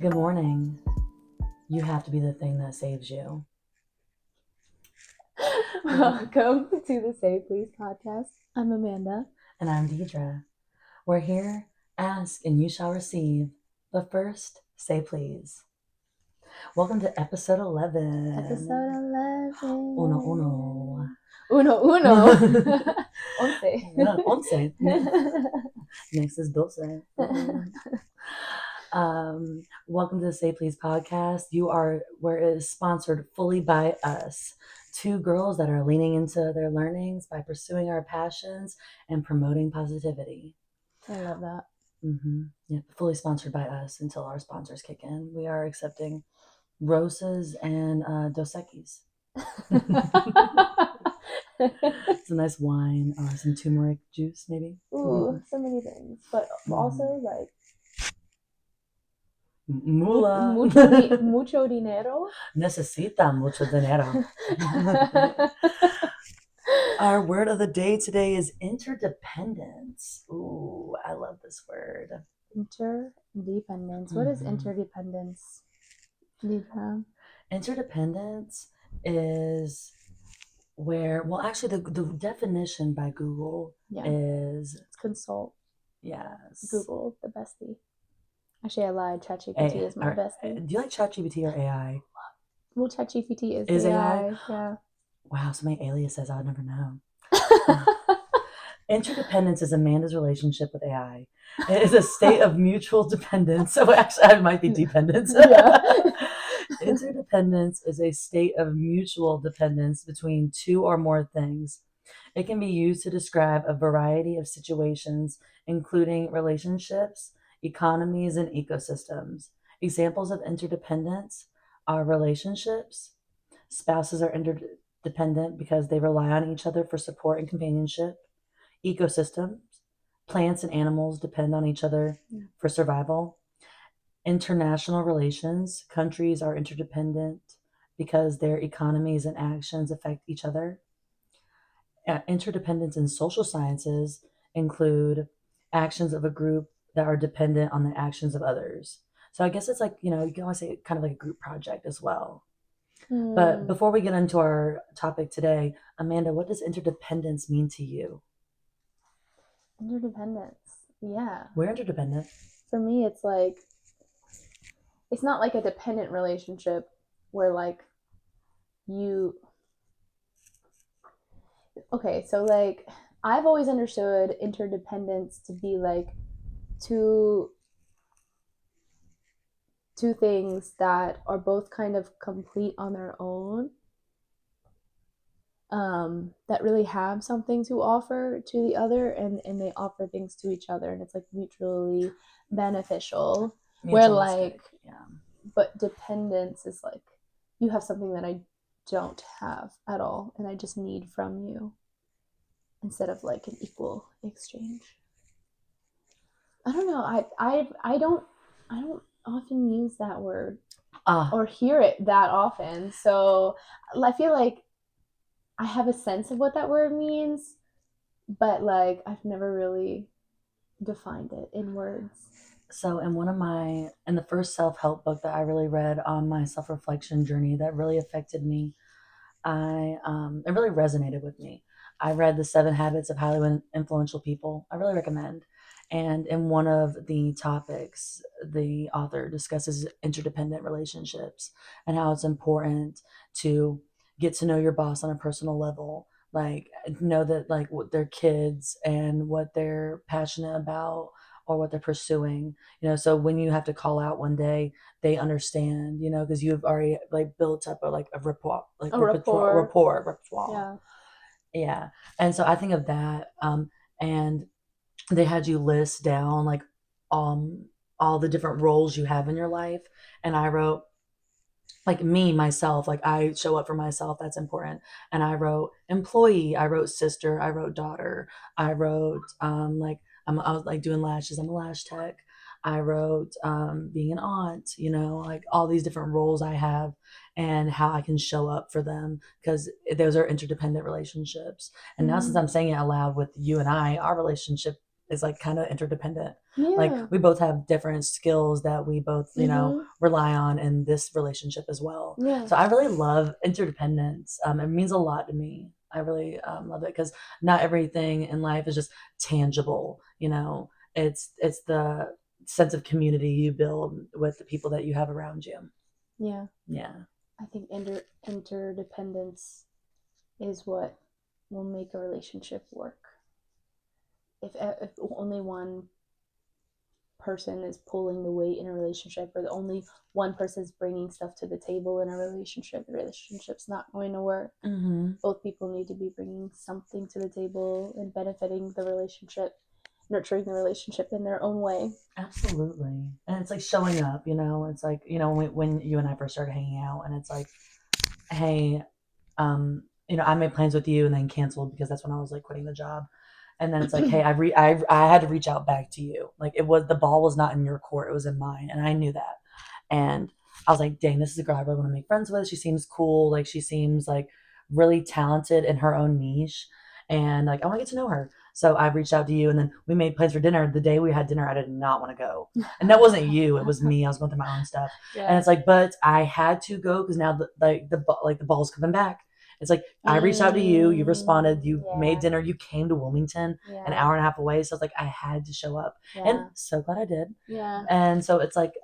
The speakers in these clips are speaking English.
Good morning. You have to be the thing that saves you. Welcome to the SayPleasePodcast. I'm Amanda. And I'm Deidra. We're here, ask and you shall receive. But first, say please. Welcome to episode 11. Episode 11. Uno. Once. Next is 12. Welcome to the Say Please podcast. Where it is sponsored fully by us, two girls that are leaning into their learnings by pursuing our passions and promoting positivity. I love that. Yeah, fully sponsored by us until our sponsors kick in. We are accepting roses and Dos Equis. It's a nice wine, some turmeric juice, maybe. Ooh, so many things, but also like Mula. mucho dinero. Necesita mucho dinero. Our word of the day today is interdependence. Ooh, I love this word. Interdependence. What is interdependence? Interdependence is where, well, actually, the definition by Google is consult. Yes. Google, the bestie. Actually, I lied. ChatGPT is my bestie. Do you like ChatGPT or AI? Well, ChatGPT is AI. Yeah. Wow, so many aliases I would never know. Interdependence is Amanda's relationship with AI. It is a state of mutual dependence. So actually, I might be dependence. Yeah. Interdependence is a state of mutual dependence between two or more things. It can be used to describe a variety of situations, including relationships, economies, and ecosystems. Examples of interdependence are relationships. Spouses are interdependent because they rely on each other for support and companionship. Ecosystems. Plants and animals depend on each other for survival. International relations. Countries are interdependent because their economies and actions affect each other. Interdependence in social sciences include actions of a group that are dependent on the actions of others. So I guess it's like, you can always say kind of like a group project as well. But before we get into our topic today, Amanda, what does interdependence mean to you? Interdependence. Yeah. We're interdependent. For me, it's like, it's not like a dependent relationship where like okay, so like I've always understood interdependence to be like two things that are both kind of complete on their own, that really have something to offer to the other, and they offer things to each other, and it's like mutually beneficial. Where like, but dependence is like, you have something that I don't have at all, and I just need from you, instead of like an equal exchange. I don't know. I don't often use that word or hear it that often. So I feel like I have a sense of what that word means, but like I've never really defined it in words. So in the first self-help book that I really read on my self-reflection journey that really affected me, it really resonated with me. I read The 7 Habits of Highly Influential People. I really recommend. And in one of the topics, the author discusses interdependent relationships and how it's important to get to know your boss on a personal level, like know that like what their kids and what they're passionate about or what they're pursuing, so when you have to call out one day, they understand, because you've already like built up a rapport. Yeah. And so I think of that, and they had you list down like all the different roles you have in your life, and I wrote like me, myself, like I show up for myself. That's important. And I wrote employee, I wrote sister, I wrote daughter, I wrote I was like doing lashes. I'm a lash tech. I wrote being an aunt, like all these different roles I have and how I can show up for them, because those are interdependent relationships. And now since I'm saying it out loud with you and I, our relationship is like kind of interdependent. Yeah. Like we both have different skills that we both, you know, rely on in this relationship as well. Yeah. So I really love interdependence. It means a lot to me. I really love it because not everything in life is just tangible. You know, it's the sense of community you build with the people that you have around you. Yeah. Yeah. I think interdependence is what will make a relationship work. If only one person is pulling the weight in a relationship, or the only one person is bringing stuff to the table in a relationship, the relationship's not going to work. Both people need to be bringing something to the table and benefiting the relationship, nurturing the relationship in their own way. Absolutely. And it's like showing up, you know, it's like, you know, when you and I first started hanging out, and it's like, hey, you know, I made plans with you and then canceled because that's when I was like quitting the job. And then it's like, hey, I had to reach out back to you. Like the ball was not in your court, it was in mine, and I knew that. And I was like, dang, this is a girl I really want to make friends with. She seems cool. Like she seems like really talented in her own niche, and like I want to get to know her. So I reached out to you, and then we made plans for dinner. The day we had dinner, I did not want to go, and that wasn't you. It was me. I was going through my own stuff, and it's like, but I had to go because now the ball's coming back. It's like I reached out to you, you responded, you made dinner, you came to Wilmington, an hour and a half away. So it's like I had to show up, and so glad I did. Yeah. And so it's like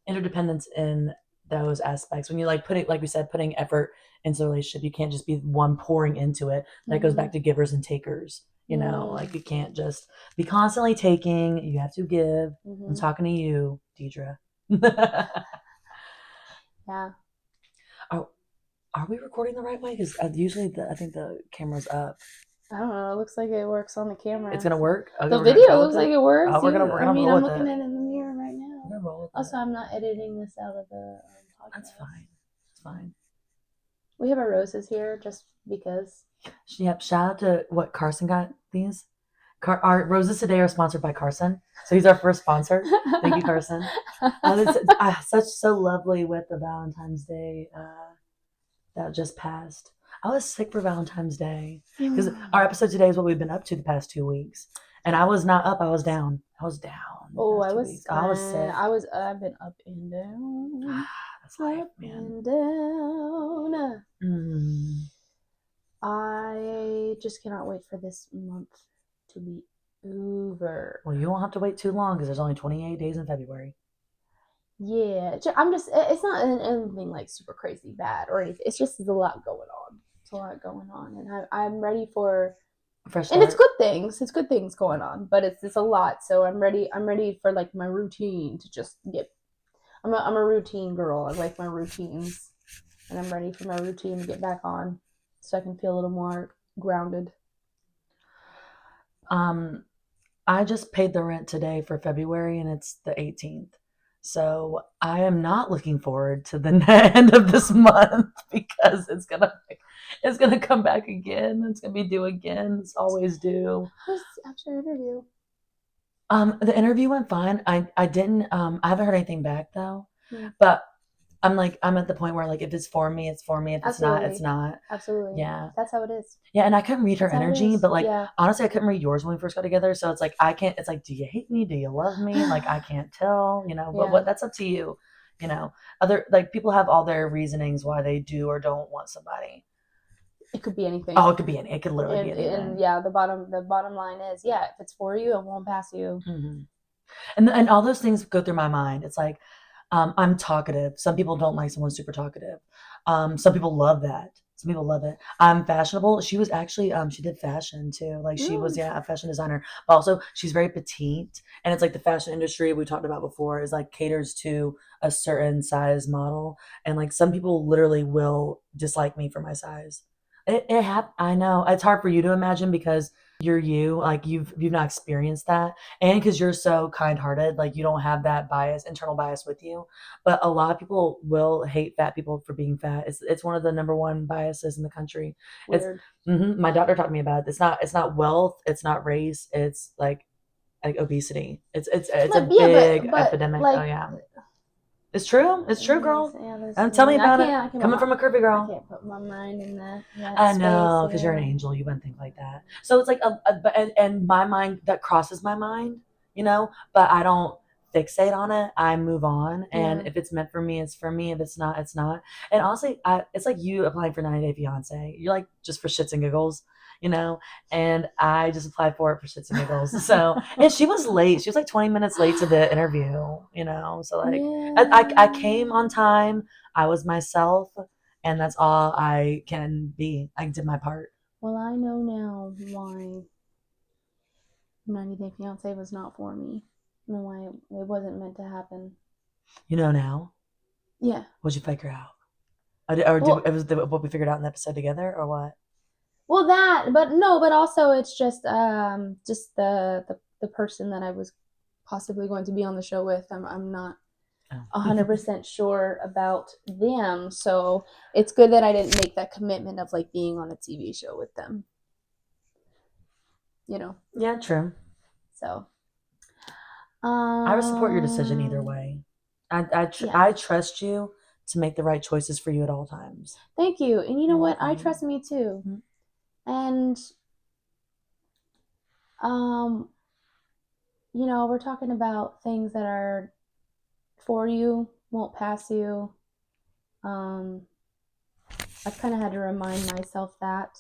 interdependence in those aspects. When you like like we said, putting effort into a relationship, you can't just be one pouring into it. That goes back to givers and takers. You know, like you can't just be constantly taking. You have to give. I'm talking to you, Deidra. Yeah. Are we recording the right way? Because usually I think the camera's up. I don't know. It looks like it works on the camera. It's gonna work. Okay, the video looks like it works. Oh, we're gonna roll I'm with looking it. at it in the mirror right now. We're gonna roll with also, it. I'm not editing this out of the podcast. That's fine. It's fine. We have our roses here just because. Yep. Shout out to what Carson got these. Our roses today are sponsored by Carson, so he's our first sponsor. Thank you, Carson. It's so lovely with the Valentine's Day that just passed. I was sick for Valentine's Day because our episode today is what we've been up to the past 2 weeks, and I was not up. I was down. I was down. Oh, I was sick. I've been up and down. That's life, man. Up and down. I just cannot wait for this month to be over. Well, you won't have to wait too long because there's only 28 days in February. Yeah, it's not anything like super crazy bad or anything. It's just there's a lot going on. It's a lot going on, and I'm ready for fresh start. And it's good things. It's good things going on, but it's a lot. So I'm ready for like my routine to just get. I'm a routine girl. I like my routines, and I'm ready for my routine to get back on, so I can feel a little more grounded. I just paid the rent today for February, and it's the 18th. So I am not looking forward to the end of this month because it's gonna come back again. It's gonna be due again. It's always due. How's your interview? The interview went fine. I haven't heard anything back though. Yeah. But I'm at the point where like if it's for me, it's for me. If it's not, it's not. Absolutely. Yeah. That's how it is. Yeah, and I couldn't read her energy, but like honestly, I couldn't read yours when we first got together. So it's like it's like, do you hate me? Do you love me? Like I can't tell, you know. But that's up to you, you know. Other like people have all their reasonings why they do or don't want somebody. It could be anything. Oh, it could be anything. It could literally be anything. And yeah, the bottom line is, if it's for you, it won't pass you. Mm-hmm. And all those things go through my mind. It's like I'm talkative. Some people don't like someone super talkative. Some people love that. Some people love it. I'm fashionable. She was actually she did fashion too. Like she was a fashion designer, but also she's very petite. And it's like the fashion industry we talked about before is like caters to a certain size model, and like some people literally will dislike me for my size. I know it's hard for you to imagine because you're you, like you've not experienced that, and because you're so kind-hearted, like you don't have that internal bias with you. But a lot of people will hate fat people for being fat. It's one of the number one biases in the country. Weird. My doctor taught me about it. It's not wealth, it's not race, it's like obesity. It's a big epidemic. Like, oh yeah. It's true. It's true, girl. And tell me about it. Coming from a curvy girl. I can't put my mind in that I know, because you're an angel. You wouldn't think like that. So it's like and my mind, that crosses my mind, but I don't fixate on it. I move on. And if it's meant for me, it's for me. If it's not, it's not. And honestly, it's like you applying for 90 Day Fiance. You're like, just for shits and giggles. And I just applied for it for shits and giggles. So, and she was late. She was like 20 minutes late to the interview, so like, I came on time. I was myself, and that's all I can be. I did my part. Well, I know now why 90 Day Fiance was not for me. I know why it wasn't meant to happen. You know now? Yeah. What'd you figure out? It was what we figured out in the episode together, or what? Well, but also it's just the person that I was possibly going to be on the show with. I'm not 100% sure about them, so it's good that I didn't make that commitment of like being on a TV show with them. Yeah, true. So I would support your decision either way. I trust you to make the right choices for you at all times. Thank you. And you know what? I trust me too. Mm-hmm. And we're talking about things that are for you, won't pass you. I've kind of had to remind myself that.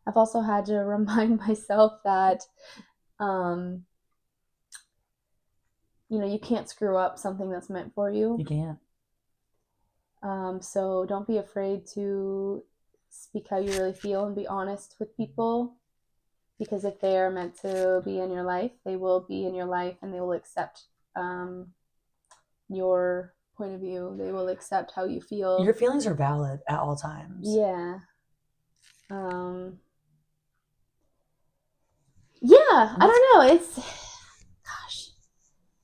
I've also had to remind myself that you can't screw up something that's meant for you. You can't. So don't be afraid to speak how you really feel and be honest with people, because if they are meant to be in your life, they will be in your life, and they will accept your point of view. They will accept how you feel. Your feelings are valid at all times. Yeah. Yeah, I don't know. Gosh,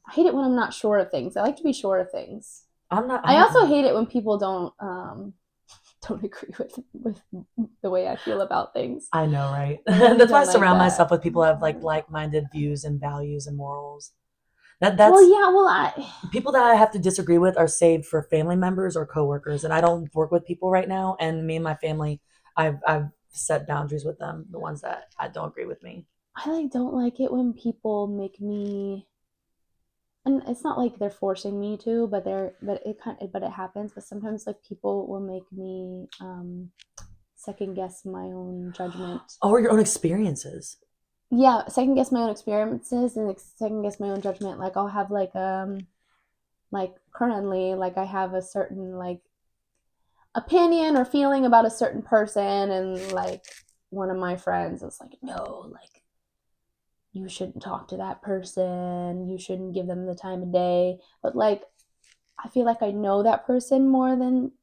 I hate it when I'm not sure of things. I like to be sure of things. I also hate it when people don't agree with the way I feel about things. I know, right? That's why I surround myself with people who have like-minded views and values and morals. People that I have to disagree with are saved for family members or coworkers, and I don't work with people right now. And me and my family, I've set boundaries with them. The ones that I don't agree with me. I don't like it when people make me. And it's not like they're forcing me to, but it happens. But sometimes people will make me second guess my own judgment. Or your own experiences. Yeah, second guess my own experiences and second guess my own judgment. I'll have currently I have a certain opinion or feeling about a certain person, and one of my friends is no, you shouldn't talk to that person. You shouldn't give them the time of day. But I feel like I know that person more than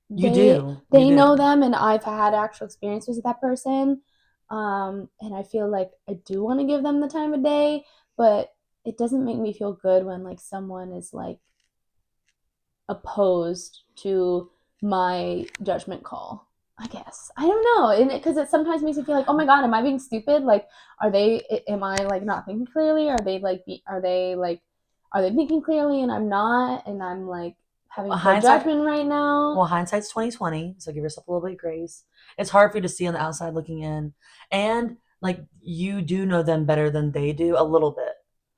they know them, and I've had actual experiences with that person. And I feel like I do want to give them the time of day, but it doesn't make me feel good when someone is opposed to my judgment call. I guess. I don't know. And because it sometimes makes me feel oh my God, am I being stupid? Am I not thinking clearly? Are they thinking clearly and I'm not? And I'm having poor judgment right now. Well, hindsight's 20/20, so give yourself a little bit of grace. It's hard for you to see on the outside looking in. And you do know them better than they do a little bit.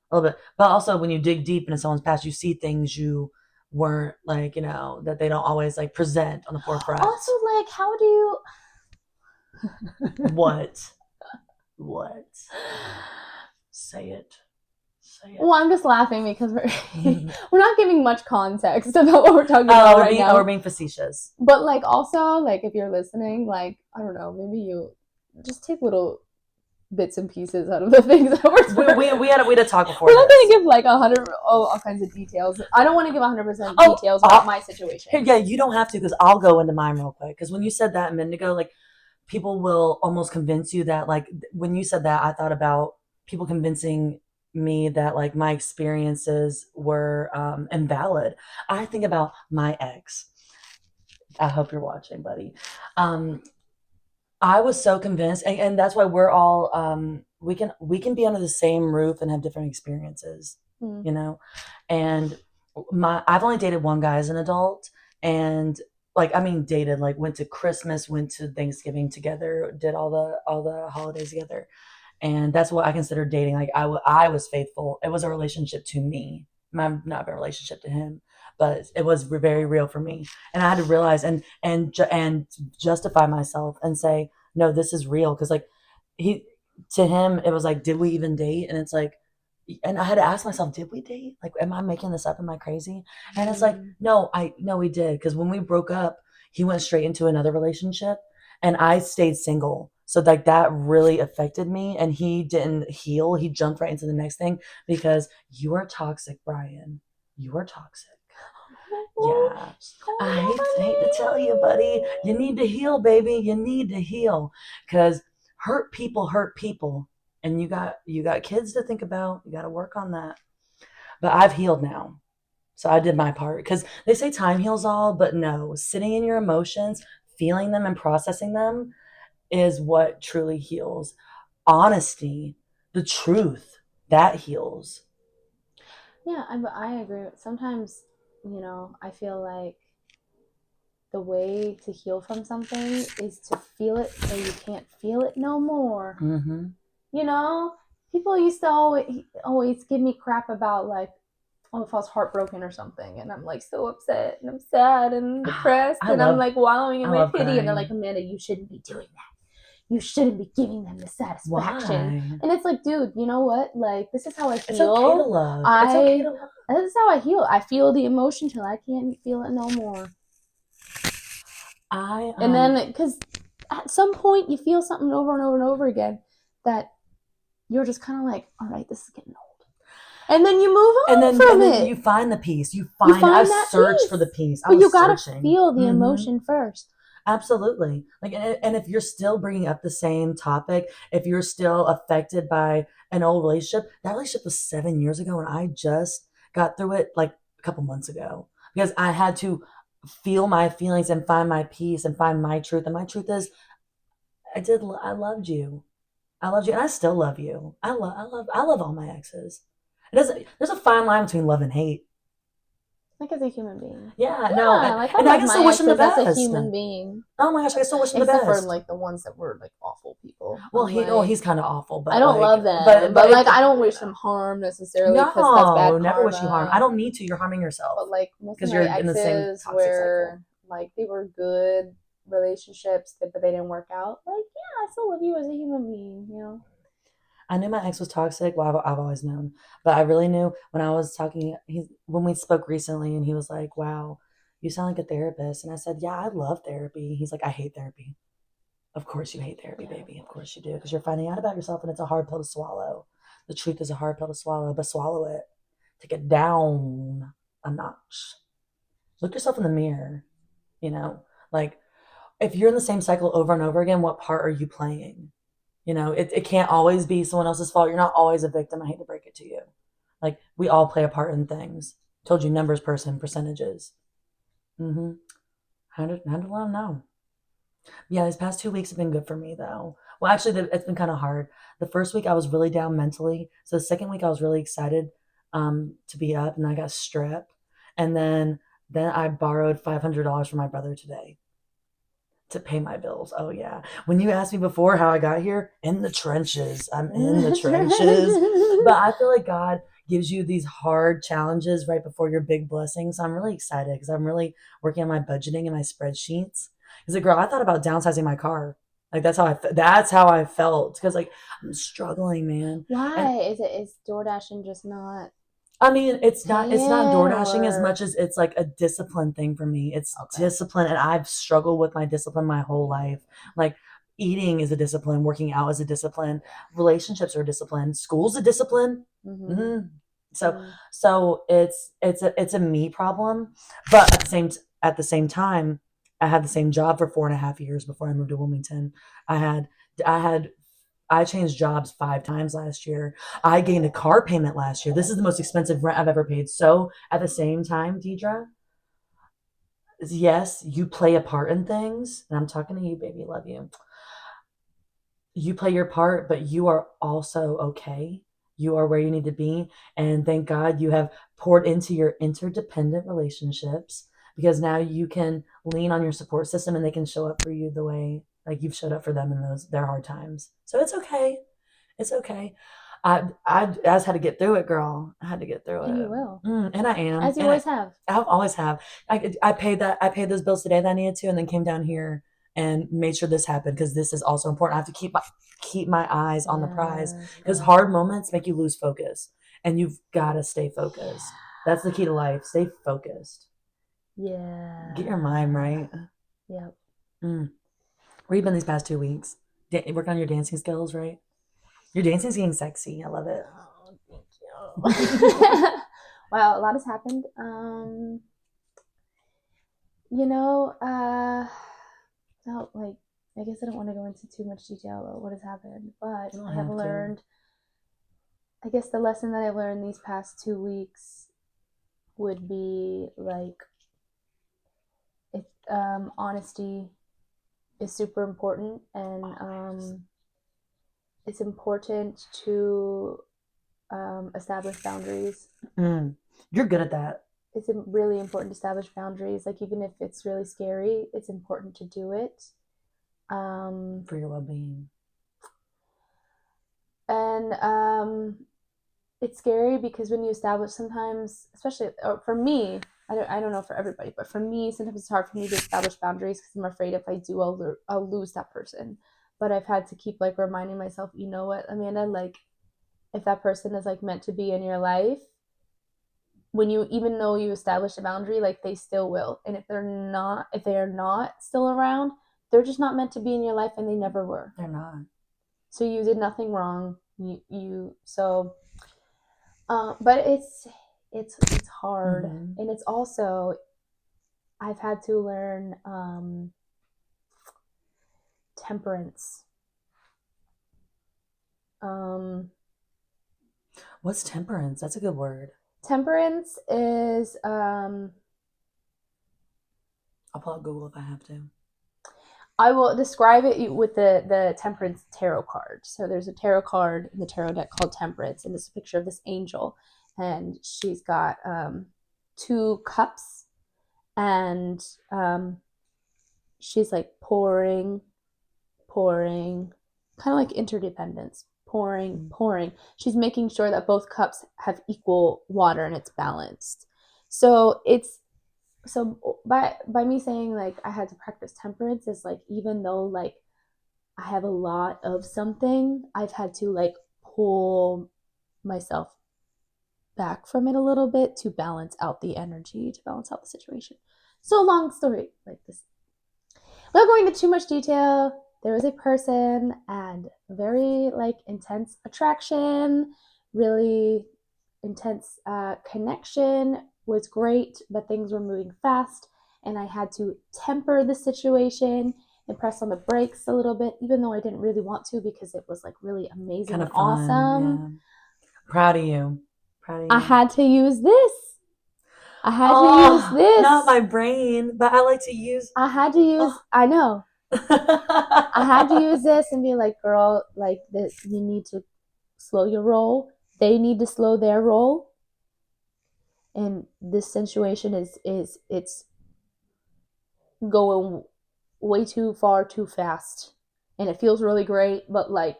But also when you dig deep into someone's past, you see things you weren't that they don't always present on the forefront. Also, how do you what say it. Well, I'm just laughing because we're not giving much context about what we're talking about right now. We're being facetious. But also if you're listening, I don't know, maybe you just take little bits and pieces out of the things that we had to talk before. We're not going to give 100 all kinds of details. I don't want to give 100% details about my situation. Yeah, you don't have to, because I'll go into mine real quick. Because when you said that a minute ago, people will almost convince you that when you said that, I thought about people convincing me that my experiences were invalid. I think about my ex. I hope you're watching, buddy. I was so convinced, and that's why we're all we can be under the same roof and have different experiences, and I've only dated one guy as an adult, and dated, like went to Christmas, went to Thanksgiving together, did all the holidays together, and that's what I consider dating. Like I was faithful. It was a relationship to me, not a relationship to him, but it was very real for me, and I had to realize and justify myself and say, no, this is real, because like he to him it was like, did we even date? And it's like, and I had to ask myself, did we date? Like, am I making this up? Am I crazy? And it's like, no, we did. Because when we broke up, he went straight into another relationship, and I stayed single. So like that really affected me, and he didn't heal. He jumped right into the next thing, because you are toxic, Brian. You are toxic. Yeah. I hate to tell you, buddy. You need to heal, baby. You need to heal, because hurt people, and you got kids to think about. You got to work on that. But I've healed now. So I did my part, because they say time heals all, but no, sitting in your emotions, feeling them and processing them is what truly heals. Honesty, the truth, that heals. Yeah, I agree. Sometimes, I feel like the way to heal from something is to feel it so you can't feel it no more. Mm-hmm. People used to always give me crap about, like, oh, if I was heartbroken or something, and I'm like so upset and I'm sad and depressed, and I'm like wallowing in my pity, crying. And they're like, Amanda, you shouldn't be doing that. You shouldn't be giving them the satisfaction. Why? And it's like, dude, you know what? Like, this is how I feel. It's okay to love. It's okay to love. This is how I heal. I feel the emotion till I can't feel it no more. And then, because at some point you feel something over and over and over again that you're just kind of like, all right, this is getting old. And then you move on from it. Then you find the peace. You find I search for the peace. But you got to feel the emotion first. Absolutely. Like, and if you're still bringing up the same topic, if you're still affected by an old relationship, that relationship was 7 years ago, and I just got through it like a couple months ago, because I had to feel my feelings and find my peace and find my truth. And my truth is, I loved you. I loved you, and I still love you. I love all my exes. There's a fine line between love and hate. Like, as a human being. Yeah, no. Like, I can still wish them the best. As a human being. Oh my gosh, I can still wish them the best. Except for, like, the ones that were, like, awful people. Well, he's kind of awful, but I don't love them. But like, I don't wish them harm necessarily, because that's bad karma. Never wish you harm. I don't need to. You're harming yourself. But like, most of my exes in the same toxic cycle. Like, they were good relationships, but they didn't work out. Like, yeah, I still love you as a human being, I knew my ex was toxic. Well, I've always known, but I really knew when I was talking. When we spoke recently, and he was like, "Wow, you sound like a therapist," and I said, "Yeah, I love therapy." He's like, "I hate therapy." Of course you hate therapy, baby. Of course you do, because you're finding out about yourself, and it's a hard pill to swallow. The truth is a hard pill to swallow, but swallow it. Take it down a notch. Look yourself in the mirror. Like, if you're in the same cycle over and over again, what part are you playing? It can't always be someone else's fault. You're not always a victim. I hate to break it to you. Like, we all play a part in things. Told you, numbers, person, percentages. How to let them know. Yeah, these past 2 weeks have been good for me, though. Well, actually, it's been kind of hard. The first week I was really down mentally. So the second week I was really excited to be up, and I got strep. And then I borrowed $500 from my brother today to pay my bills. Oh yeah. When you asked me before how I got here, in the trenches. I'm in the trenches. But I feel like God gives you these hard challenges right before your big blessings. So I'm really excited, because I'm really working on my budgeting and my spreadsheets. Because, girl, I thought about downsizing my car. Like, that's how I felt, because like, I'm struggling, man. Why? Is DoorDashing just not? I mean, it's not DoorDashing as much as it's like a discipline thing for me. It's discipline, and I've struggled with my discipline my whole life. Like, eating is a discipline, working out is a discipline, relationships are a discipline, school's a discipline. So it's a me problem, but at the same time, I had the same job for 4.5 years before I moved to Wilmington. I changed jobs 5 times last year. I gained a car payment last year. This is the most expensive rent I've ever paid. So at the same time, Deidra, yes, you play a part in things. And I'm talking to you, baby. Love you. You play your part, but you are also okay. You are where you need to be. And thank God you have poured into your interdependent relationships, because now you can lean on your support system and they can show up for you the way like you've showed up for them in their hard times. So it's okay. It's okay. I just had to get through it, girl. I had to get through it. And you will. And I am. As you always have. I always have. I paid those bills today that I needed to, and then came down here and made sure this happened, because this is also important. I have to keep my eyes on the prize, because hard moments make you lose focus, and you've got to stay focused. That's the key to life. Stay focused. Yeah. Get your mind right. Yep. Where you been these past 2 weeks? Working on your dancing skills, right? Your dancing's getting sexy. I love it. Oh, thank you. Wow, a lot has happened. Like, I guess I don't want to go into too much detail about what has happened, but I have learned, I guess the lesson that I've learned these past 2 weeks would be like, honesty is super important, and it's important to establish boundaries. You're good at that. It's really important to establish boundaries. Like, even if it's really scary, it's important to do it. For your well-being. And it's scary because when you establish, sometimes, especially for me, I don't know for everybody, but for me, sometimes it's hard for me to establish boundaries because I'm afraid if I do, I'll lose that person. But I've had to keep like reminding myself, you know what, Amanda, like, if that person is like meant to be in your life, even though you establish a boundary, like, they still will. And if they are not still around, they're just not meant to be in your life, and they never were. They're not. So you did nothing wrong. But it's hard. Mm-hmm. And it's also, I've had to learn temperance. What's temperance? That's a good word. Temperance is I'll pull up Google if I have to. I will describe it with the Temperance tarot card. So there's a tarot card in the tarot deck called Temperance, and it's a picture of this angel, and she's got 2 cups, and she's like pouring, kind of like interdependence. Pouring. She's making sure that both cups have equal water and it's balanced. So by me saying like I had to practice temperance is like, even though like I have a lot of something, I've had to like pull myself back from it a little bit to balance out the energy, to balance out the situation. So long story like this. Without going into too much detail, there was a person and very like intense attraction, really intense connection, was great, but things were moving fast, and I had to temper the situation and press on the brakes a little bit, even though I didn't really want to, because it was like really amazing and awesome. Yeah. Proud of you. I had to use this. Not my brain, but I like to use. I know. I had to use this and be like, girl, like this, you need to slow your roll. They need to slow their roll. And this situation it's going way too far, too fast. And it feels really great, but like.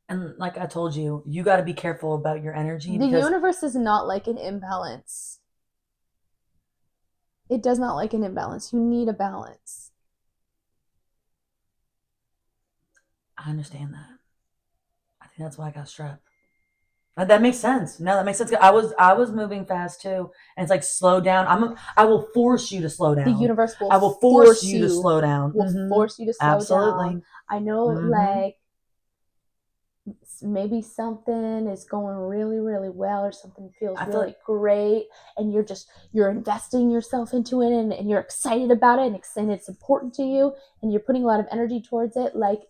And like I told you, you got to be careful about your energy. The universe is not like an imbalance. It does not like an imbalance. You need a balance. I understand that. I think that's why I got strep. That makes sense. No, that makes sense. I was moving fast too, and it's like, slow down. I will force you to slow down. The universe will. I will force you to slow down. Will force you to slow down. I know, like maybe something is going really, really well, or something feels really great, and you're investing yourself into it, and you're excited about it, and it's important to you, and you're putting a lot of energy towards it. Like,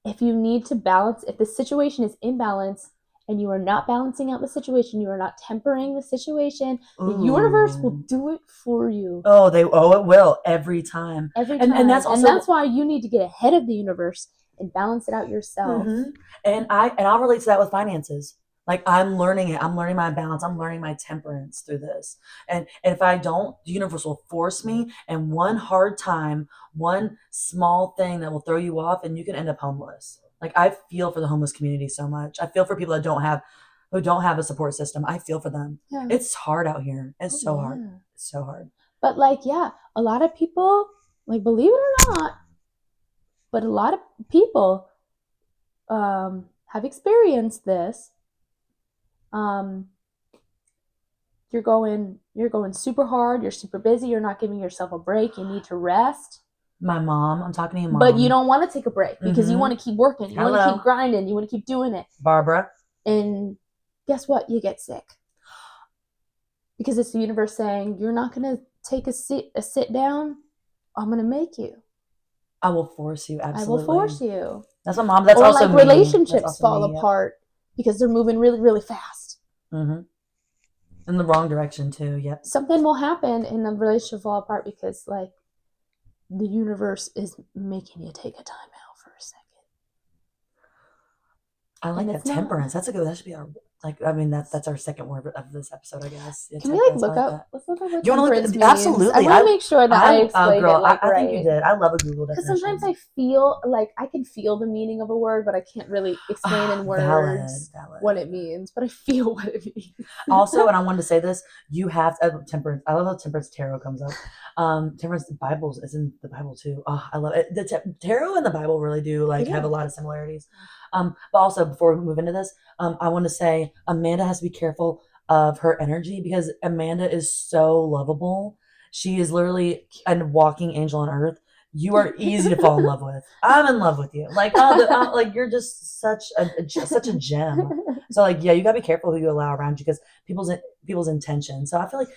if you need to balance, if the situation is imbalance and you are not balancing out the situation, you are not tempering the situation, the universe will do it for you. It will every time. And that's why you need to get ahead of the universe and balance it out yourself. And I'll relate to that with finances. Like I'm learning it. I'm learning my balance. I'm learning my temperance through this. And if I don't, the universe will force me. And one hard time, one small thing that will throw you off, and you can end up homeless. Like I feel for the homeless community so much. I feel for people that who don't have a support system. I feel for them. Yeah. It's hard out here. It's so hard. It's so hard. But like, yeah, a lot of people, like, believe it or not, but a lot of people have experienced this. You're going super hard, you're super busy, you're not giving yourself a break, you need to rest. My mom, I'm talking to you, Mom. But you don't want to take a break because you want to keep working, you want to keep grinding, you want to keep doing it. Barbara. And guess what? You get sick. Because it's the universe saying, you're not going to take a sit down, I'm going to make you. I will force you, absolutely. I will force you. That's my mom. That's or also like me. Relationships fall apart because they're moving really, really fast. In the wrong direction too. Yep. Something will happen and the relationship fall apart because like the universe is making you take a time out for a second. I like that temperance. That should be our that's our second word of this episode, I guess. Can we look up? Let's look up what temperance means. Absolutely. I want to make sure that I explained it I think you did. I love a Google definition. Because sometimes I feel like I can feel the meaning of a word, but I can't really explain in words what it means. But I feel what it means. Also, and I wanted to say this, you have temperance. I love how temperance tarot comes up. Temperance, the Bible is in the Bible too. Oh, I love it. The tarot and the Bible really do have a lot of similarities. But also, before we move into this, I want to say Amanda has to be careful of her energy because Amanda is so lovable. She is literally a walking angel on earth. You are easy to fall in love with. I'm in love with you. Like, you're just such a gem. So, you gotta be careful who you allow around you because people's intentions. So I feel like,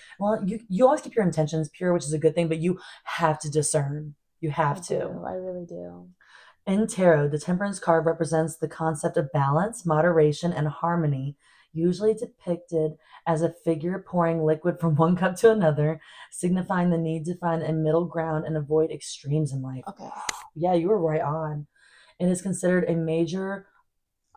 you always keep your intentions pure, which is a good thing, but you have to discern. You have to. I really do. In tarot, the temperance card represents the concept of balance, moderation, and harmony, usually depicted as a figure pouring liquid from one cup to another, signifying the need to find a middle ground and avoid extremes in life. Okay. Yeah, you were right on. It is considered a major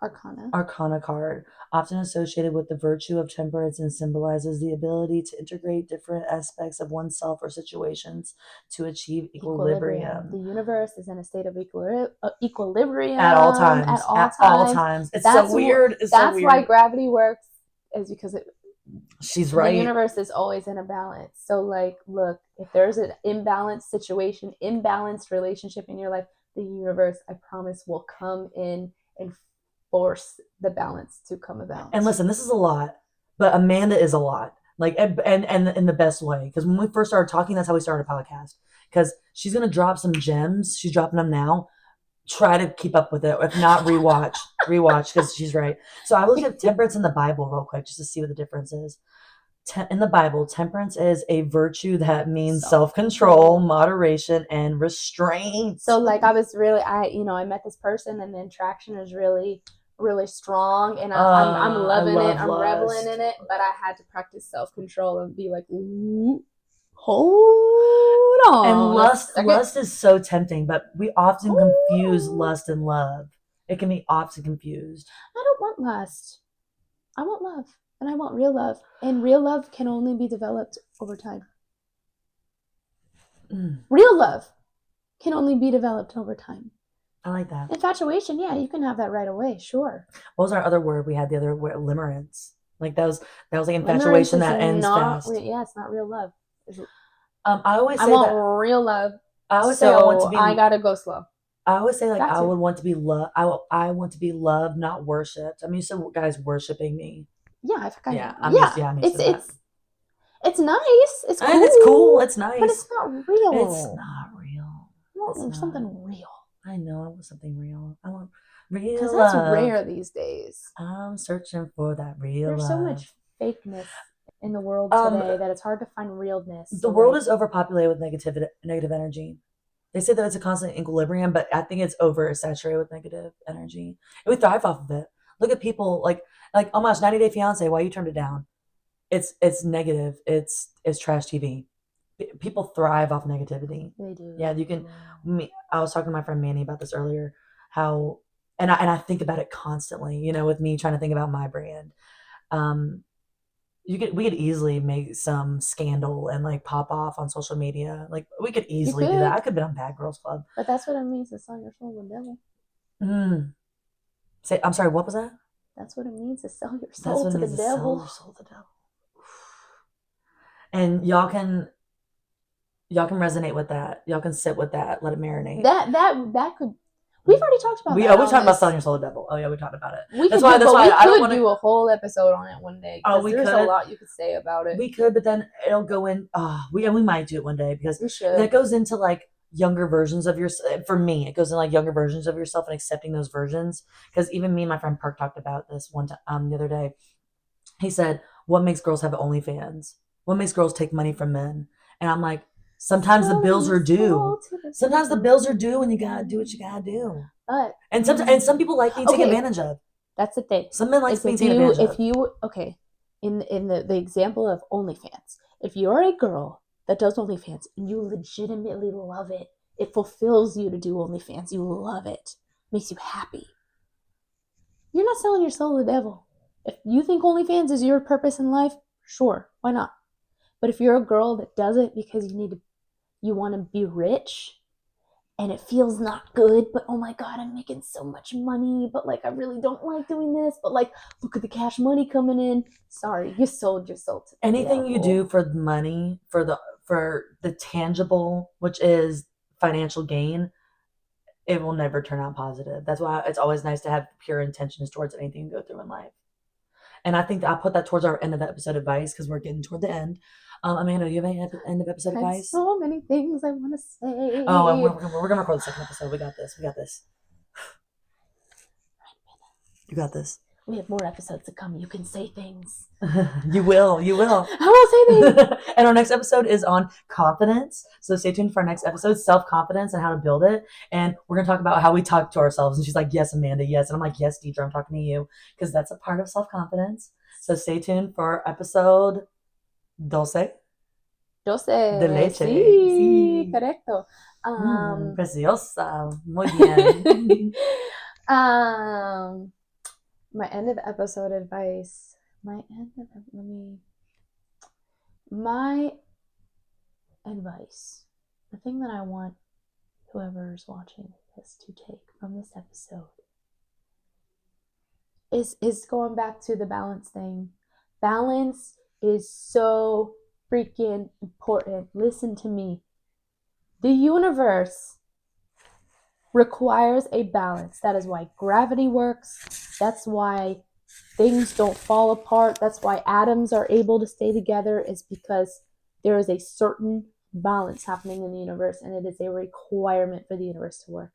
Arcana card, often associated with the virtue of temperance, and symbolizes the ability to integrate different aspects of oneself or situations to achieve equilibrium. The universe is in a state of equilibrium at all times. It's so weird. That's why gravity works, is because she's right. The universe is always in a balance. So look, if there's an imbalanced situation, imbalanced relationship in your life, the universe, I promise, will come in and force the balance to come about. And listen, this is a lot, but Amanda is a lot. And in the best way. Because when we first started talking, that's how we started a podcast. Because she's gonna drop some gems. She's dropping them now. Try to keep up with it. If not, rewatch, because she's right. So I looked at temperance in the Bible real quick just to see what the difference is. In the Bible, temperance is a virtue that means self-control, moderation, and restraint. So I was really, I met this person and the attraction is really, really strong, and I'm loving it. I'm reveling in it, but I had to practice self-control and be like, ooh, hold on. And lust is so tempting, but we often confuse lust and love. It can be often confused. I don't want lust. I want love. And I want real love. And real love can only be developed over time. Real love can only be developed over time. I like that. Infatuation, yeah, you can have that right away, sure. What was our other word? We had the other word, limerence. That was infatuation that ends fast. It's not real love. I always say I want real love. I always say I want to be. I gotta go slow. I always say I would want to be loved. I want to be loved, not worshipped. I'm used to guys worshiping me. Yeah, I'm used to that. It's nice. It's cool. It's cool. It's nice. But it's not real. It's not real. I want something real. I know. I want something real. I want real love. Because that's rare these days. I'm searching for that real love. There's so much fakeness in the world today that it's hard to find realness. The world is overpopulated with negative energy. They say that it's a constant equilibrium, but I think it's oversaturated with negative energy. And we thrive off of it. Look at people like oh my gosh, 90 Day Fiance, why you turned it down? It's negative. It's trash TV. People thrive off negativity. They do. Yeah, you can. I was talking to my friend Manny about this earlier. how, and I think about it constantly, you know, with me trying to think about my brand. Um, we could easily make some scandal and like pop off on social media. Like we could easily do that. I could have been on Bad Girls Club. But that's what it means to sell your soul to the devil. I'm sorry, what was that? That's what it means to sell your soul to the devil. Sell your soul to the devil. And y'all can resonate with that. Y'all can sit with that. Let it marinate. That could. We've already talked about that. We talked about selling your soul to the devil. Oh yeah, we talked about it. We could do a whole episode on it one day. Oh, there's a lot you could say about it. We could, but then it'll go in. We might do it one day because that goes into like younger versions of yourself. For me, it goes in like younger versions of yourself and accepting those versions. Because even me and my friend Perk talked about this one time the other day. He said, "What makes girls have OnlyFans? What makes girls take money from men?" And I'm like, sometimes the bills are due. Sometimes the bills are due, and you gotta do what you gotta do. But some people like being taken advantage of. That's the thing. Some men like being taken advantage of. If you in the example of OnlyFans, if you're a girl that does OnlyFans and you legitimately love it, it fulfills you to do OnlyFans. You love it, makes you happy. You're not selling your soul to the devil. If you think OnlyFans is your purpose in life, sure, why not? But if you're a girl that does it because you want to be rich and it feels not good, but oh my God, I'm making so much money, but like I really don't like doing this, but like look at the cash money coming in. Sorry, you sold your soul to anything you do for the money, for the tangible, which is financial gain, it will never turn out positive. That's why it's always nice to have pure intentions towards anything you go through in life. And I think that I'll put that towards our end of the episode advice because we're getting toward the end. Amanda, do you have any end of episode advice? So many things I want to say. Oh, we're going to record the second episode. We got this. You got this. We have more episodes to come. You can say things. You will. I will say things. And our next episode is on confidence. So stay tuned for our next episode, self-confidence and how to build it. And we're going to talk about how we talk to ourselves. And she's like, yes, Amanda, yes. And I'm like, yes, Deidra, I'm talking to you. Because that's a part of self-confidence. So stay tuned for episode 12. De leche. Sí, correcto. Preciosa. Muy bien. My end of episode advice. My advice. The thing that I want whoever is watching this to take from this episode is going back to the balance thing. Balance is so freaking important. Listen to me. The universe requires a balance. That is why gravity works. That's why things don't fall apart. That's why atoms are able to stay together, is because there is a certain balance happening in the universe, and it is a requirement for the universe to work.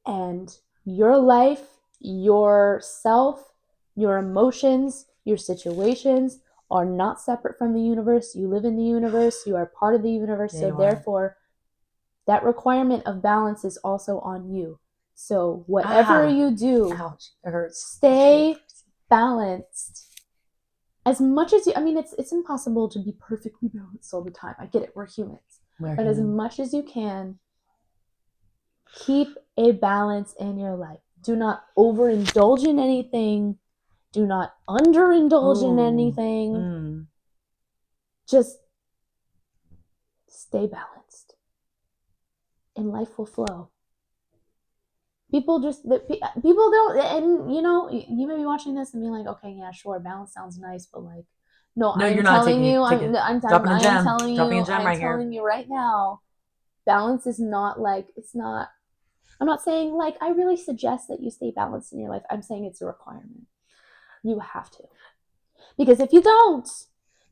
And your life, yourself, your emotions, your situations are not separate from the universe. You live in the universe. You are part of the universe. So therefore, that requirement of balance is also on you. So whatever you do, it hurts. Stay balanced. As much as it's impossible to be perfectly balanced all the time. I get it. We're humans. But as much as you can, keep a balance in your life. Do not overindulge in anything. Do not underindulge in anything. Just stay balanced. And life will flow. People don't, and you may be watching this and be like, okay, yeah, sure, balance sounds nice, but like, I'm telling you right now, balance is not like, I'm not saying like, I really suggest that you stay balanced in your life. I'm saying it's a requirement. You have to. Because if you don't,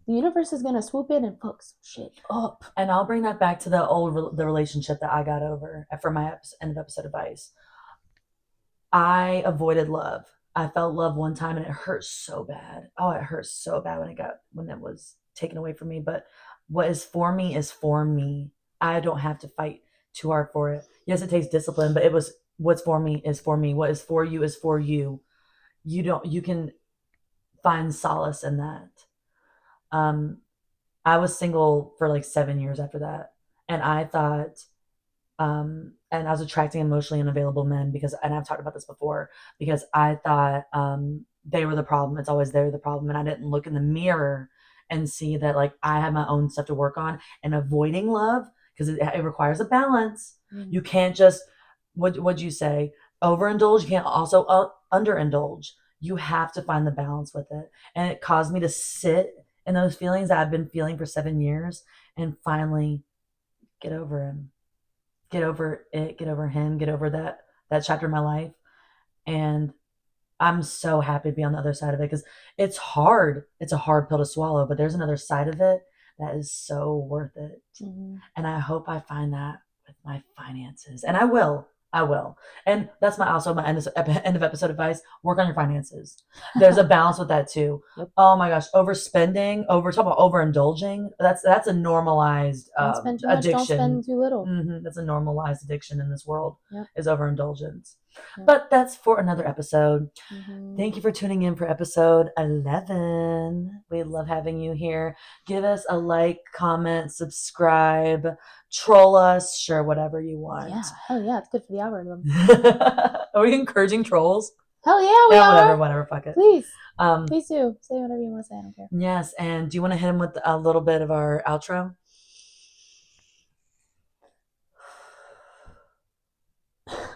the universe is going to swoop in and fuck some shit up. And I'll bring that back to the relationship that I got over for my end of episode advice. I avoided love. I felt love one time and it hurt so bad. Oh, it hurt so bad when it was taken away from me. But what is for me is for me. I don't have to fight too hard for it. Yes, it takes discipline, but what's for me is for me. What is for you is for you. You can find solace in that. I was single for like 7 years after that. And I thought And I was attracting emotionally unavailable men because, and I've talked about this before, because I thought they were the problem. It's always they're the problem. And I didn't look in the mirror and see that like I had my own stuff to work on, and avoiding love, because it requires a balance. You can't just, what'd you say? Overindulge. You can't also underindulge. You have to find the balance with it. And it caused me to sit in those feelings that I've been feeling for 7 years and finally get over him. Get over it, get over him, get over that chapter of my life. And I'm so happy to be on the other side of it, because it's hard. It's a hard pill to swallow, but there's another side of it that is so worth it. And I hope I find that with my finances. And I will. And that's my end of episode advice. Work on your finances. There's a balance with that too. Yep. Oh my gosh, overspending, talk about overindulging. That's a normalized don't spend too much, addiction. Don't spend too little. That's a normalized addiction in this world. Yep. Is overindulgence. Yep. But that's for another episode. Thank you for tuning in for episode 11. We love having you here. Give us a like, comment, subscribe, troll us, sure, whatever you want. Yeah, hell yeah, it's good for the algorithm. Are we encouraging trolls? Hell yeah, we are. Whatever, fuck it. Please do. Say whatever you want to say, I don't care. Yes, and do you want to hit him with a little bit of our outro?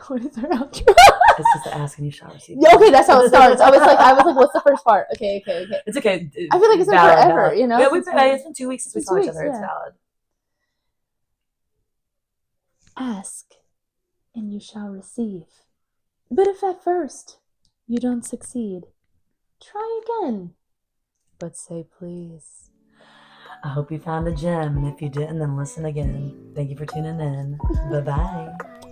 What is our outro? It's just the ask and you shall receive. Yeah, okay, that's how it starts. I was like, what's the first part? Okay. It's okay. I feel like it's been forever, you know? Yeah, it's been 2 weeks since we saw each other. Yeah. It's valid. Ask and you shall receive. But if at first you don't succeed, try again. But say please. I hope you found a gem, and if you didn't, then listen again. Thank you for tuning in. Bye-bye.